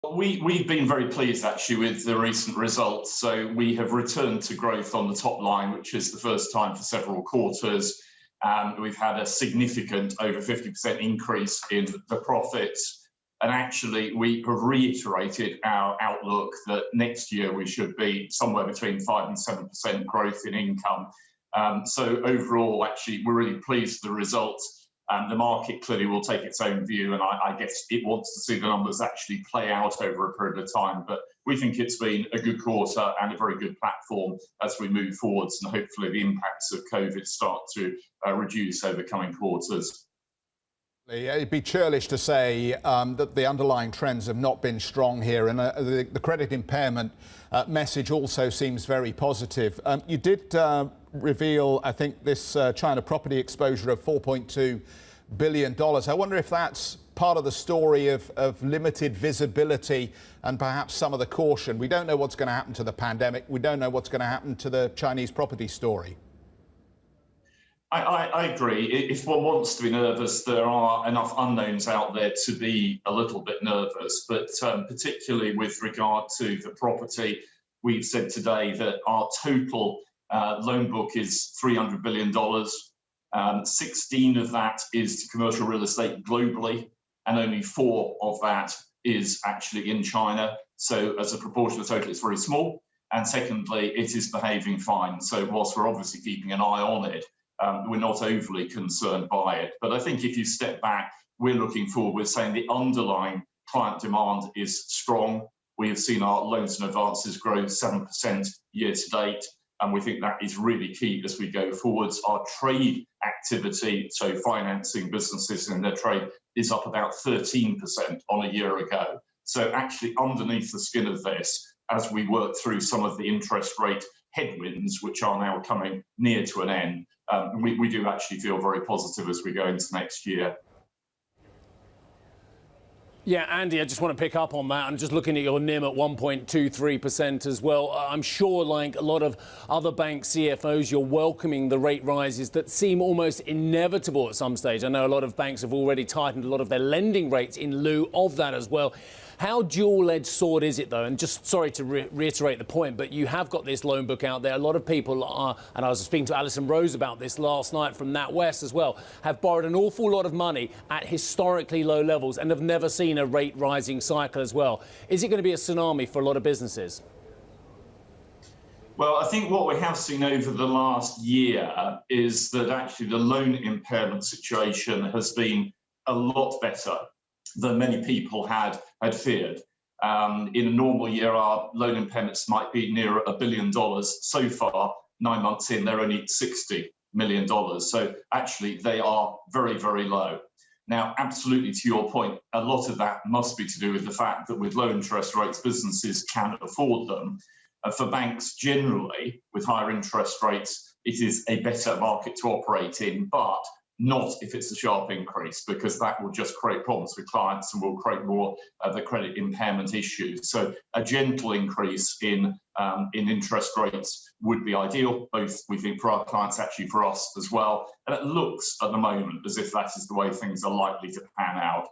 We've been very pleased actually with the recent results. So we have returned to growth on the top line, which is the first time for several quarters. We've had a significant over 50% increase in the profits. And actually, we have reiterated our outlook that next year we should be somewhere between 5 and 7% growth in income. So overall, actually, we're really pleased with the results. The market clearly will take its own view, and I guess it wants to see the numbers actually play out over a period of time. But we think it's been a good quarter and a very good platform as we move forwards, and hopefully the impacts of COVID start to reduce over coming quarters. It'd be churlish to say that the underlying trends have not been strong here, and the credit impairment message also seems very positive. You did reveal, I think, this China property exposure of $4.2 billion. I wonder if that's part of the story of limited visibility and perhaps some of the caution. We don't know what's going to happen to the pandemic. We don't know what's going to happen to the Chinese property story. I agree. If one wants to be nervous, there are enough unknowns out there to be a little bit nervous. But particularly with regard to the property, we've said today that our total loan book is $300 billion. 16 of that is to commercial real estate globally, and only 4 of that is actually in China. So as a proportion of the total, it's very small. And secondly, it is behaving fine. So whilst we're obviously keeping an eye on it, we're not overly concerned by it. But I think if you step back, we're looking forward. We're saying the underlying client demand is strong. We have seen our loans and advances grow 7% year to date, and we think that is really key as we go forwards. Our trade activity, so financing businesses in their trade, is up about 13% on a year ago. So actually underneath the skin of this, as we work through some of the interest rate headwinds, which are now coming near to an end, we do actually feel very positive as we go into next year. Yeah, Andy, I just want to pick up on that. I'm just looking at your NIM at 1.23% as well. I'm sure, like a lot of other bank CFOs, you're welcoming the rate rises that seem almost inevitable at some stage. I know a lot of banks have already tightened a lot of their lending rates in lieu of that as well. How dual-edged sword is it, though? And just sorry to reiterate the point, but you have got this loan book out there. A lot of people are, and I was speaking to Alison Rose about this last night from NatWest as well, have borrowed an awful lot of money at historically low levels and have never seen a rate rising cycle as well. Is it going to be a tsunami for a lot of businesses? Well, I think what we have seen over the last year is that actually the loan impairment situation has been a lot better than many people had feared. In a normal year, our loan impairments might be near $1 billion. So far, 9 months in, they're only $60 million. So actually, they are very, very low. Now, absolutely to your point, a lot of that must be to do with the fact that with low interest rates, businesses can afford them. For banks generally, with higher interest rates, it is a better market to operate in, but not if it's a sharp increase, because that will just create problems with clients and will create more of the credit impairment issues. So a gentle increase in interest rates would be ideal, both we think for our clients, actually for us as well. And it looks at the moment as if that is the way things are likely to pan out.